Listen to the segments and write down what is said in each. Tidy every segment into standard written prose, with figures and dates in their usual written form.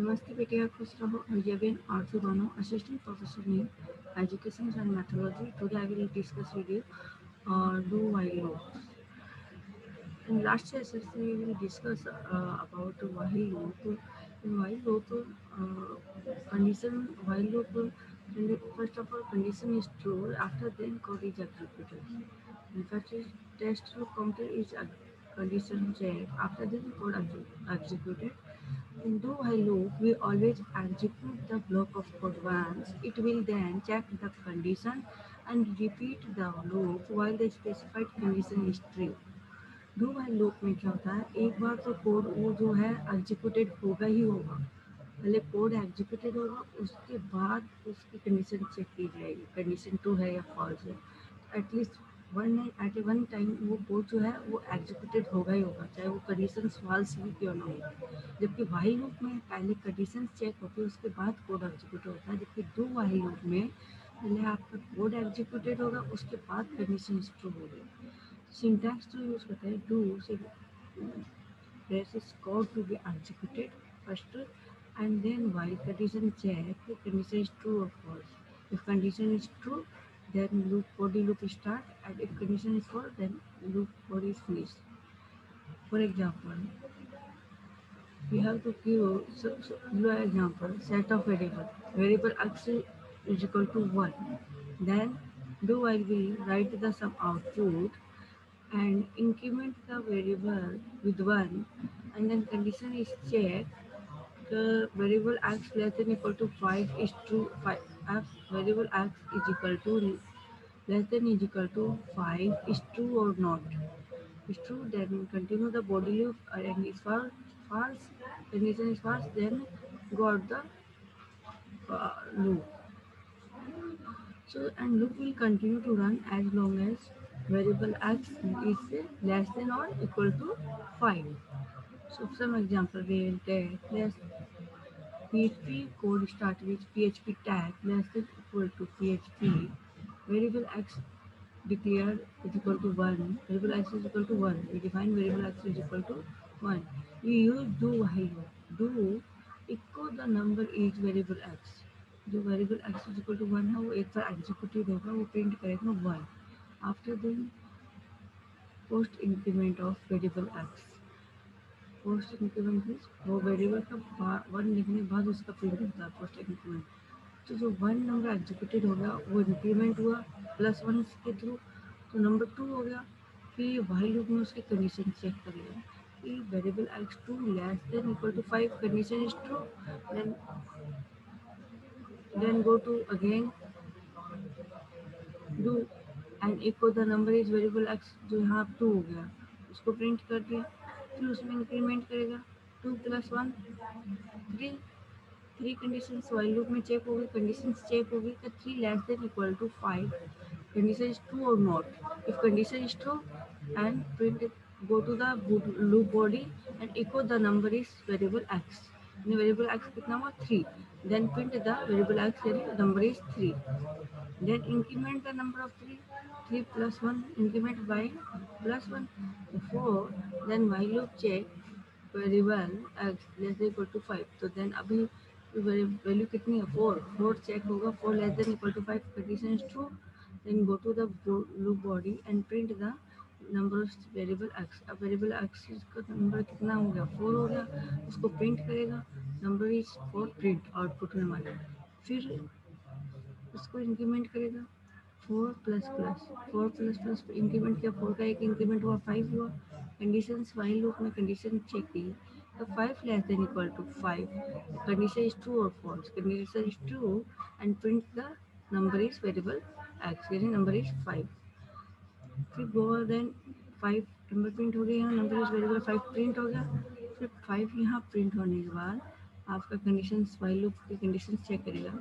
नमस्ते बेटिया, खुश रहो। Again, Arthur Bono, Assistant Professor in Education and Methodology. Today I will discuss with you do while loop. In last session we will discuss about while loop. In while loop, condition while loop. First of all, condition is true. After then, code is executed. In fact, test to counter is a condition check. After then, code executed. In do while loop, we always execute the block of code once. It will then check the condition and repeat the loop while the specified condition is true. Do while loop में क्या होता है, एक बार तो code वो जो है executed होगा ही होगा। पहले कोड एग्जीक्यूटेड होगा, उसके बाद उसकी कंडीशन चेक की जाएगी, कंडीशन ट्रू है या फॉल्स है। एटलीस्ट वन एट ए वन टाइम वो कोड जो है वो एग्जीक्यूटेड होगा ही होगा, चाहे वो कंडीशन फॉल्स ही क्यों ना हो। जबकि वाइल लूप में पहले कंडीशन चेक होती है, उसके बाद कोड एग्जीक्यूट होता है। जबकि डू वाइल लूप में पहले आपका कोड एग्जीक्यूटेड होगा, उसके बाद कंडीशन ट्रू होगी। Syntax to use करते हैं do press is code to be executed first and then while condition check condition is true or false. If condition is true, then body loop start, and if condition is false, then loop body is finished. For example, we have to give give an example set of variable x is equal to 1. Then do I will write the sum output and increment the variable with 1, and then condition is checked. The variable x less than equal to 5 is true. 5 x variable x is equal to less than is equal to 5 is true or not. Is true, then continue the body loop, and is false, condition is false, then go out the loop. So, and loop will continue to run as long as variable x is less than or equal to 5. So, some example we will take less PHP code start with PHP tag less than equal to PHP variable x declared is equal to 1, variable x is equal to 1. We define variable x is equal to 1. We use do while loop. Do echo the number is variable x. जो variable x is equal to 1 है वो एक बार executed होगा, वो print करेगा 1। After then post increment of variable x, post increment means वो variable का 1 लिखने के बाद उसका प्रिंट होता है पोस्ट इंक्रीमेंट। तो जो 1 नंबर एग्जीक्यूटेड हो गया वो इंक्रीमेंट हुआ +1 के थ्रू, तो नंबर 2 हो गया। फिर वाइल लूप में उसकी कंडीशन चेक करेगा कि variable x2 less than equal to 5, condition is true, then go to again do and equal the number is variable x जो यहाँ 2 हो गया, उसको प्रिंट कर दिया। फिर उसमें इंक्रीमेंट करेगा 2 + 1 3, 3 कंडीशन वाइल लूप में चेक होगी, कंडीशन चेक होगी कि 3 less than equal to 5, condition is true or not. If condition is true, and print it, go to the loop body and echo the number is variable x. And variable x कितना हुआ 3. Then print the variable x यानी number is 3. Then increment the number of 3. 3 + 1 increment by +1 4. Then while loop check variable x less than equal to 5. तो then अभी value कितनी है 4, 4 check होगा, 4 less than equal to 5, condition is true. then go to the loop body and print the number of variable x। अब variable x का number कितना हो गया 4 हो गया, उसको प्रिंट करेगा, नंबर इज 4 प्रिंट आउटपुट में हमारे। फिर उसको इंक्रीमेंट करेगा 4 plus plus 4 plus plus increment किया, 4 का एक इंक्रीमेंट हुआ 5 हुआ। कंडीशन वाइल लूप में कंडीशन चेक की तो 5 less than equal to 5, condition is true और false, condition is true and print the number is variable x यानी नंबर इज 5। फिर गो देन 5 नंबर प्रिंट हो गया, यहाँ नंबर इज वेरिएबल 5 प्रिंट हो गया। फिर 5 यहाँ प्रिंट होने के बाद आपका कंडीशन वाइल लूप की कंडीशन चेक करेगा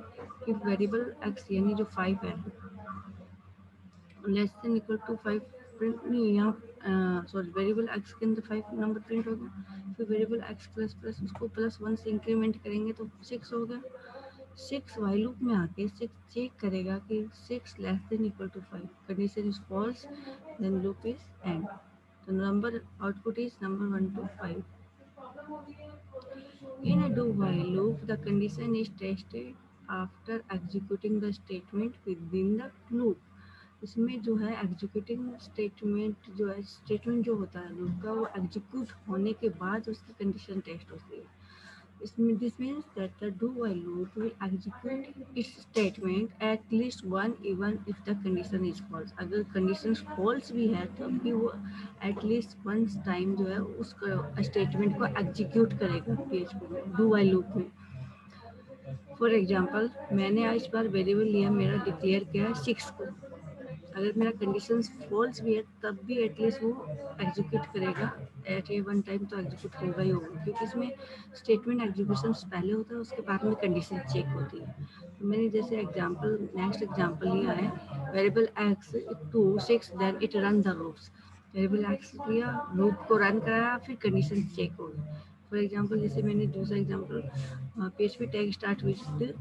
कि वेरिएबल x यानी जो 5 है less than equal to 5 print नहीं, यहाँ सॉरी वेरिएबल x के अंदर 5 नंबर प्रिंट हो गया। फिर वेरिएबल x प्लस प्लस उसको +1 से इंक्रीमेंट करेंगे तो 6 हो गया। 6 वाइल लूप में आके 6 चेक करेगा कि 6 less than equal to 5, condition is false, then loop is end. तो number output is number 1 to 5। In a do-while loop, the condition is tested after executing the statement within the loop. इसमें जो है executing statement जो है statement जो होता है loop का वो एग्जीक्यूट होने के बाद उसकी कंडीशन टेस्ट होती है. इसमें this means that the do while loop will execute its statement at least one even if the condition is false. अगर कंडीशन फॉल्स भी है तब भी वो एट लीस्ट वन टाइम जो है उस स्टेटमेंट को एग्जीक्यूट करेगा पीएचपी में डू व्हाइल लूप में. फॉर एग्जांपल मैंने आज बार वेरिएबल लिया, मेरा डिक्लेयर किया है 6 को. अगर मेरा कंडीशंस फॉल्स भी है तब भी एटलीस्ट वो एग्जीक्यूट करेगा एट ए वन टाइम, तो एग्जीक्यूट होगा ही होगा क्योंकि इसमें स्टेटमेंट एग्जीक्यूशन पहले होता है उसके बाद में कंडीशन चेक होती है. तो मैंने जैसे एग्जांपल नेक्स्ट एग्जांपल लिया है variable x to 6 then it run the loops. Variable x लिया, लूप को रन कराया, फिर कंडीशन चेक हो गई. फॉर एग्जांपल जैसे मैंने दूसरा example PHP tag start with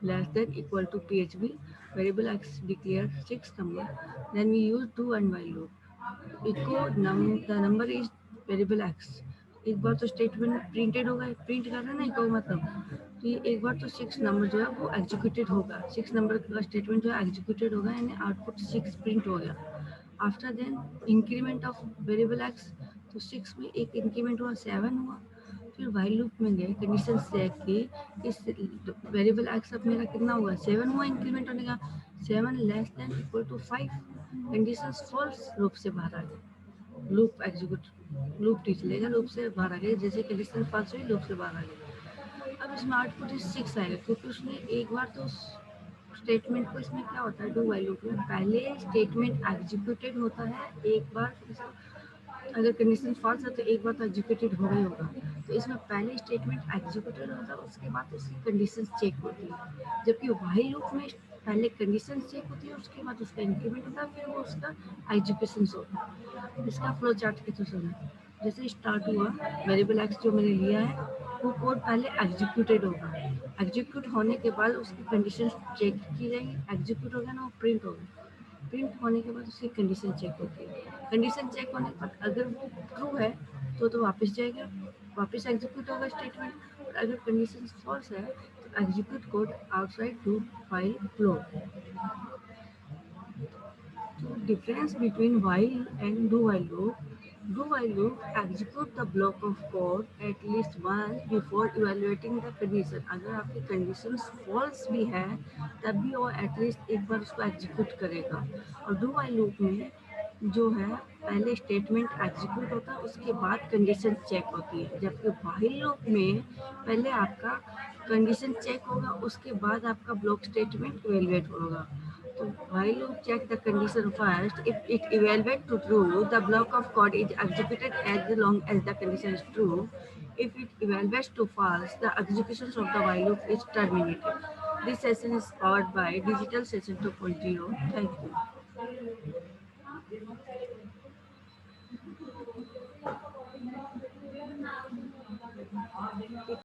less than equal to PHP variable x declare 6 number, then we use do and while loop. echo the number is variable x. एक बार तो statement printed होगा, print कर रहा है ना इको मतलब, तो ये एक बार तो 6 नंबर जो है वो एग्जीक्यूटेड होगा. 6 नंबर का स्टेटमेंट जो है एग्जीक्यूटेड होगा यानी आउटपुट 6 प्रिंट हो गया. After then increment of variable x, तो 6 में एक इंक्रीमेंट हुआ 7 हुआ. फिर वाइल लूप में गए, कंडीशन चेक की, इस वेरिएबल एक्स अब मेरा कितना हुआ 7 हुआ इंक्रीमेंट होने का. 7 less than equal to 5, condition false, loop से बाहर आ गए. लूप एग्जीक्यूट लूप नहीं चलेगा, लूप से बाहर आ गए. जैसे कंडीशन फॉल्स हुई लूप से बाहर आ गए. अब इसमें आउटपुट इस 6 आएगा क्योंकि उसने एक बार तो स्टेटमेंट को, इसमें क्या होता है डू वाइल लूप में पहले स्टेटमेंट एग्जीक्यूटेड होता है एक बार. अगर कंडीशन फॉल्स है तो एक बार तो एग्जीक्यूटेड होगा ही होगा. तो इसमें पहले स्टेटमेंट एग्जीक्यूटेड होता है उसके बाद उसकी कंडीशन चेक होती है. जबकि व्हाइल लूप में पहले कंडीशन चेक होती है उसके बाद उसका इंक्रीमेंट होता है फिर वो उसका एग्जीक्यूशन होता है. इसका फ्लो चार्ट के थ्रू समझ. जैसे स्टार्ट हुआ वेरिएबल एक्स जो मैंने लिया है वो कोड पहले एग्जीक्यूटेड होगा. एग्जीक्यूट होने के बाद उसकी कंडीशन चेक की जाएगी. एग्जीक्यूट हो गया ना वो प्रिंट होगा. प्रिंट होने के बाद उसकी कंडीशन चेक होती है. कंडीशन चेक होने के बाद अगर वो ट्रू है तो वापस जाएगा, वापस एग्जीक्यूट होगा स्टेटमेंट. और अगर कंडीशन फॉल्स है तो execute code outside do file flow. Difference between while and do while loop. Do while loop execute the block of code at least once before evaluating the condition. अगर आपकी conditions false भी है तब भी वो at least एक बार उसको execute करेगा. और do while loop में जो है पहले स्टेटमेंट एग्जीक्यूट होता है उसके बाद कंडीशन चेक होती है. जबकि व्हाइल लूप में पहले आपका कंडीशन चेक होगा उसके बाद आपका ब्लॉक स्टेटमेंट इवेलुएट होगा. So while you check the condition first, if it evaluates to true, the block of code is executed as long as the condition is true. If it evaluates to false, the execution of the while loop is terminated. This session is powered by Digital Session 2.0. Thank you.